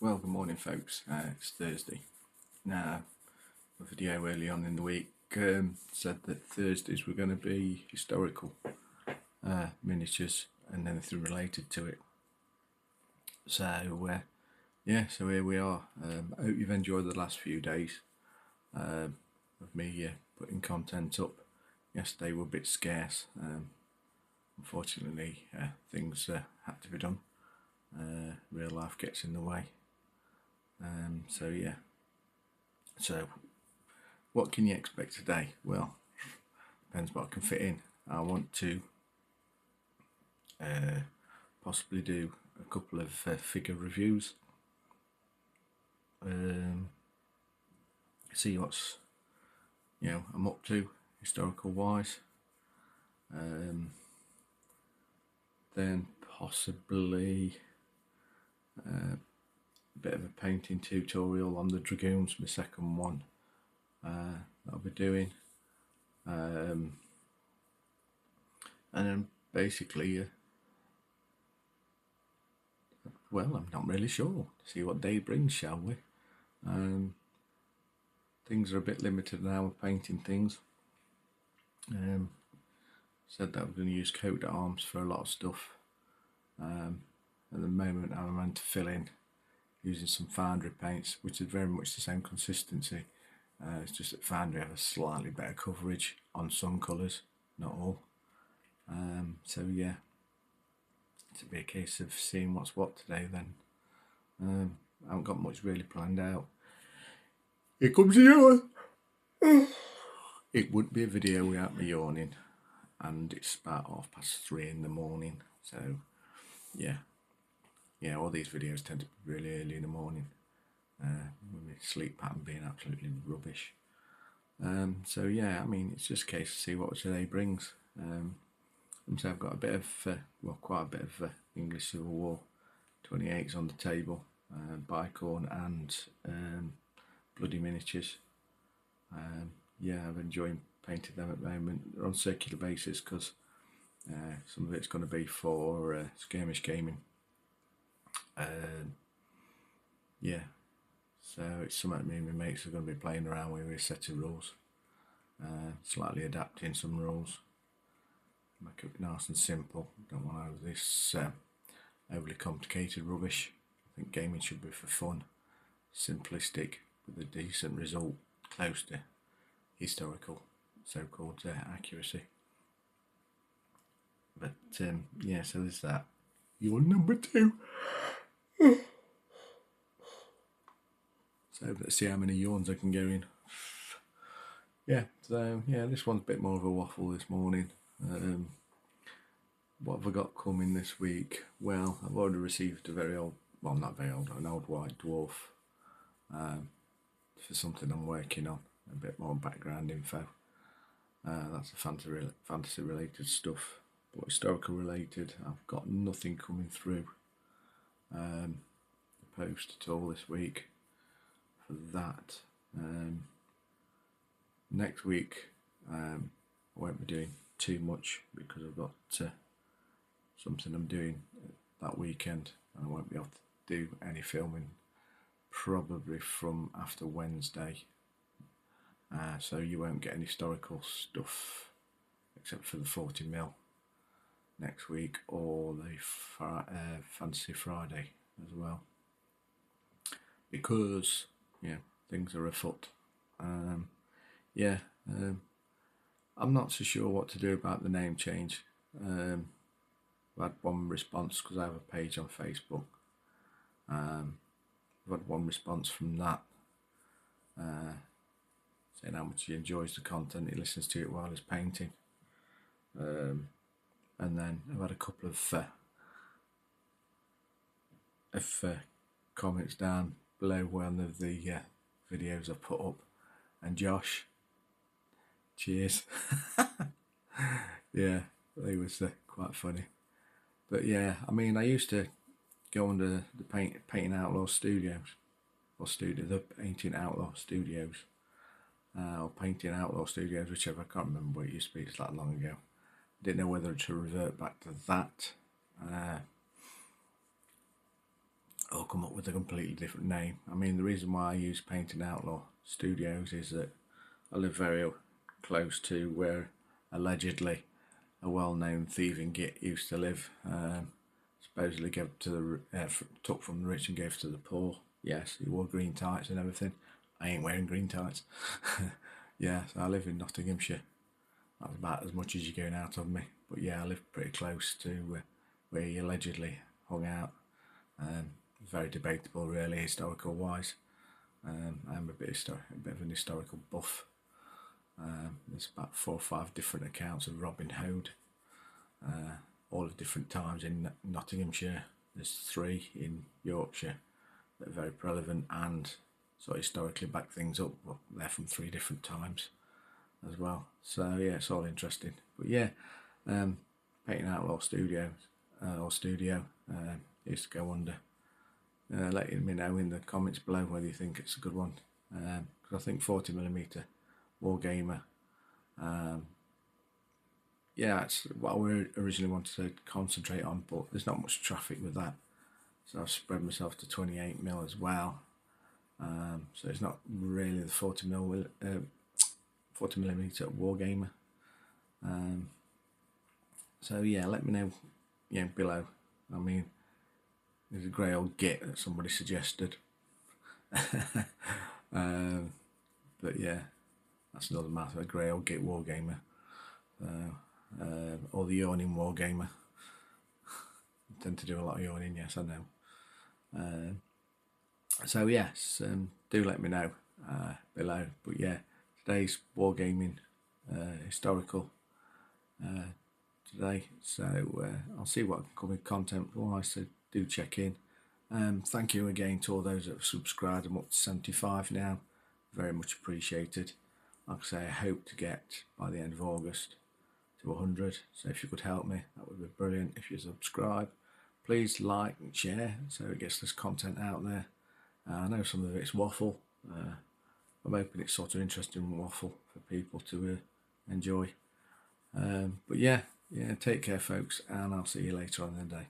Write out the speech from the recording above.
Well, good morning, folks. It's Thursday. Now, a video early on in the week said that Thursdays were going to be historical miniatures and anything related to it. So, so here we are. I hope you've enjoyed the last few days of me putting content up. Yesterday were a bit scarce. Unfortunately, things had to be done. Real life gets in the way. So what can you expect today? Well, depends what I can fit in. I want to possibly do a couple of figure reviews, see what's I'm up to historical wise, then possibly a bit of a painting tutorial on the dragoons, my second one that I'll be doing, and then basically well, I'm not really sure. See what day brings, shall we? Things are a bit limited now with painting things. Said that I'm going to use coat arms for a lot of stuff. At the moment I'm meant to fill in using some foundry paints, which is very much the same consistency. It's just that foundry have a slightly better coverage on some colours, not all. So yeah, it'll be a case of seeing what's what today then. I haven't got much really planned out. Here comes the yawn. It wouldn't be a video without me yawning, and it's about 3:30 in the morning. So yeah, all these videos tend to be really early in the morning, with my sleep pattern being absolutely rubbish. So yeah, I mean, it's just a case to see what today brings. So I've got a bit of, quite a bit of English Civil War 28s on the table, bicorn and bloody miniatures. I've enjoyed painting them at the moment. They're on circular basis because some of it's going to be for skirmish gaming. So it's something me and my mates are going to be playing around with a set of rules, slightly adapting some rules, make it nice and simple. Don't want all this overly complicated rubbish. I think gaming should be for fun, simplistic, with a decent result, close to historical so-called accuracy. But so there's that. You're number 2. So let's see how many yawns I can go in. This one's a bit more of a waffle this morning. What have I got coming this week? Well, I've already received an old white dwarf for something I'm working on. A bit more background info. That's a fantasy related stuff, but historical related, I've got nothing coming through the post at all this week for that. Next week I won't be doing too much because I've got something I'm doing that weekend, and I won't be able to do any filming probably from after Wednesday. So you won't get any historical stuff except for the 40mm next week, or the Fantasy Friday as well, because things are afoot. I'm not so sure what to do about the name change. I've had one response because I have a page on Facebook. I've had one response from that, saying how much he enjoys the content, he listens to it while he's painting. And then I've had a couple of comments down below one of the videos I put up, and Josh, cheers. Yeah, they was quite funny. But yeah, I mean, I used to go under the Painting Outlaw Studios, the Painting Outlaw Studios, or Painting Outlaw Studios, whichever. I can't remember what it used to be. It's that long ago. Didn't know whether to revert back to that or come up with a completely different name. I mean, the reason why I use Painting Outlaw Studios is that I live very close to where allegedly a well-known thieving git used to live. Supposedly gave to the took from the rich and gave to the poor. Yes, he wore green tights and everything. I ain't wearing green tights. Yeah, so I live in Nottinghamshire. That's about as much as you're going out of me. But yeah, I live pretty close to where he allegedly hung out. Very debatable, really, historical wise. I'm a bit of an historical buff. There's about 4 or 5 different accounts of Robin Hood, all of different times in Nottinghamshire. There's 3 in Yorkshire that are very relevant and sort of historically back things up. Well, they're from 3 different times as well. So yeah, it's all interesting. But yeah, Painting Outlaw Studio used to go under. Letting me know in the comments below whether you think it's a good one, because I think 40mm wargamer, yeah, that's what we originally wanted to concentrate on, but there's not much traffic with that, so I've spread myself to 28mm as well. So it's not really the 40mm wargamer. So yeah, let me know below. I mean, there's a grey old git that somebody suggested. But yeah, that's another matter. A grey old git wargamer. Or the yawning wargamer. I tend to do a lot of yawning, yes, I know. So yes, do let me know below. But yeah, today's wargaming historical today. So I'll see what can come in content wise, so do check in. Thank you again to all those that have subscribed. I'm up to 75 now. Very much appreciated. Like I say, I hope to get by the end of August to 100. So if you could help me, that would be brilliant. If you subscribe, please like and share so it gets this content out there. I know some of it's waffle. I'm hoping it's sort of interesting waffle for people to enjoy. But yeah, take care, folks, and I'll see you later on in the day.